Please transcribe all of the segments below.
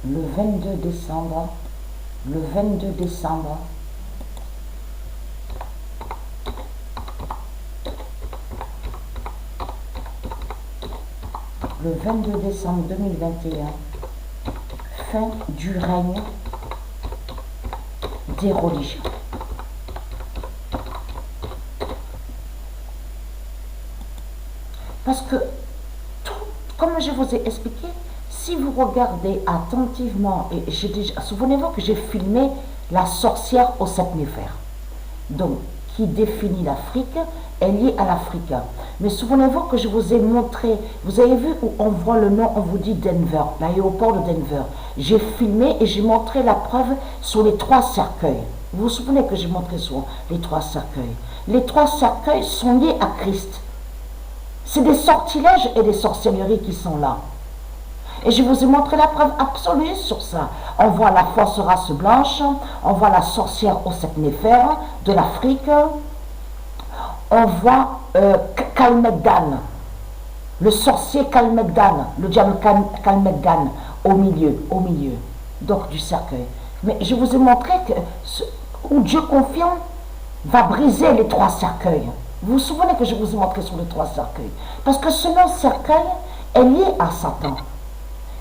le 22 décembre, le 22 décembre, le 22 décembre 2021, fin du règne des religions. Parce que, comme je vous ai expliqué, si vous regardez attentivement, et souvenez-vous que j'ai filmé la sorcière aux 7000 fers, donc qui définit l'Afrique, est liée à l'Afrique. Mais souvenez-vous que je vous ai montré, vous avez vu où on voit le nom, on vous dit Denver, l'aéroport de Denver. J'ai filmé et j'ai montré la preuve sur les 3 cercueils. Vous vous souvenez que j'ai montré sur les 3 cercueils. Les 3 cercueils sont liés à Christ. C'est des sortilèges et des sorcelleries qui sont là. Et je vous ai montré la preuve absolue sur ça. On voit la fausse race blanche, on voit la sorcière aux 7000 fers de l'Afrique, on voit Kalmegdan, le sorcier Kalmegdan, le diable Kalmegdan au milieu, donc du cercueil. Mais je vous ai montré que où Dieu confirme va briser les 3 cercueils. Vous vous souvenez que je vous ai montré sur les 3 cercueils? Parce que ce nom cercueil est lié à Satan.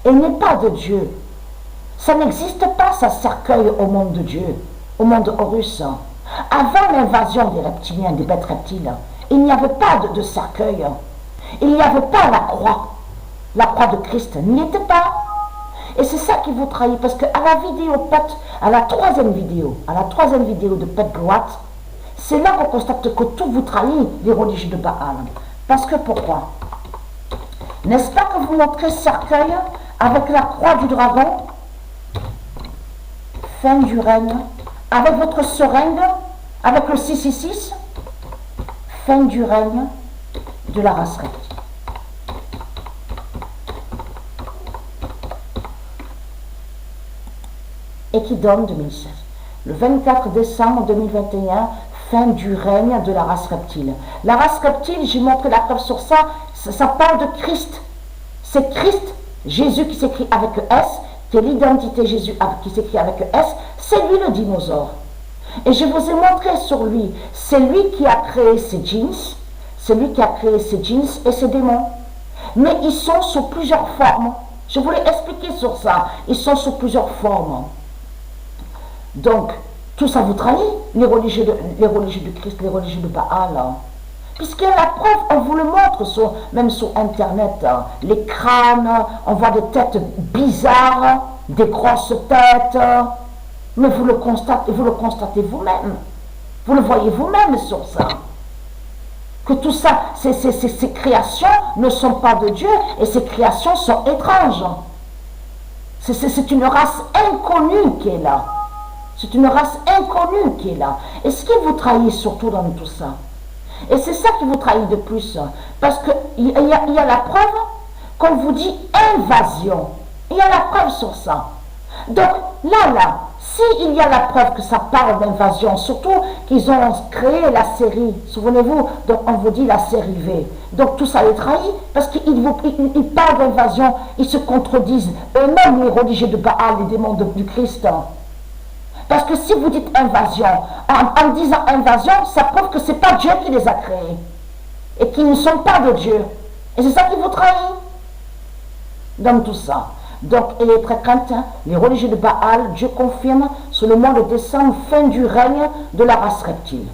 Il n'est pas de Dieu. Ça n'existe pas, ça cercueil au monde de Dieu, au monde Horus. Avant l'invasion des reptiliens, des bêtes reptiles, il n'y avait pas de cercueil. Il n'y avait pas la croix de Christ n'y était pas. Et c'est ça qui vous trahit, parce qu'à la vidéo, à la troisième vidéo de Pet Gloat, c'est là qu'on constate que tout vous trahit, les religieux de Baal. Parce que pourquoi? N'est-ce pas que vous montrez cercueil avec la croix du dragon, fin du règne, avec votre seringue, avec le 666, fin du règne de la race reptile. Et qui donne 2016. Le 24 décembre 2021, fin du règne de la race reptile. La race reptile, j'ai montré la preuve sur ça, ça parle de Christ. C'est Christ, Jésus qui s'écrit avec S, qui est l'identité Jésus qui s'écrit avec S, c'est lui le dinosaure. Et je vous ai montré sur lui, c'est lui qui a créé ces jeans, et ces démons. Mais ils sont sous plusieurs formes. Je voulais expliquer sur ça. Ils sont sous plusieurs formes. Donc, tout ça vous trahit, les religieux de Christ, les religieux de Baal. Puisque la preuve, on vous le montre, même sur Internet, les crânes, on voit des têtes bizarres, des grosses têtes, mais vous le constatez vous-même. Vous le voyez vous-même sur ça. Que tout ça, ces créations ne sont pas de Dieu, et ces créations sont étranges. C'est une race inconnue qui est là. C'est une race inconnue qui est là. Et ce qui vous trahit surtout dans tout ça, et c'est ça qui vous trahit de plus, parce qu'il y a la preuve, qu'on vous dit invasion. Il y a la preuve sur ça. Donc là, s'il y a la preuve que ça parle d'invasion, surtout qu'ils ont créé la série, souvenez-vous, donc on vous dit la série V. Donc tout ça les trahit, parce qu'ils parlent d'invasion, ils se contredisent, eux-mêmes les religieux de Baal, les démons du Christ. Parce que si vous dites invasion, en disant invasion, ça prouve que ce n'est pas Dieu qui les a créés. Et qu'ils ne sont pas de Dieu. Et c'est ça qui vous trahit dans tout ça. Donc, il est très craintin, les religieux de Baal, Dieu confirme, sur le mois de décembre, fin du règne de la race reptile.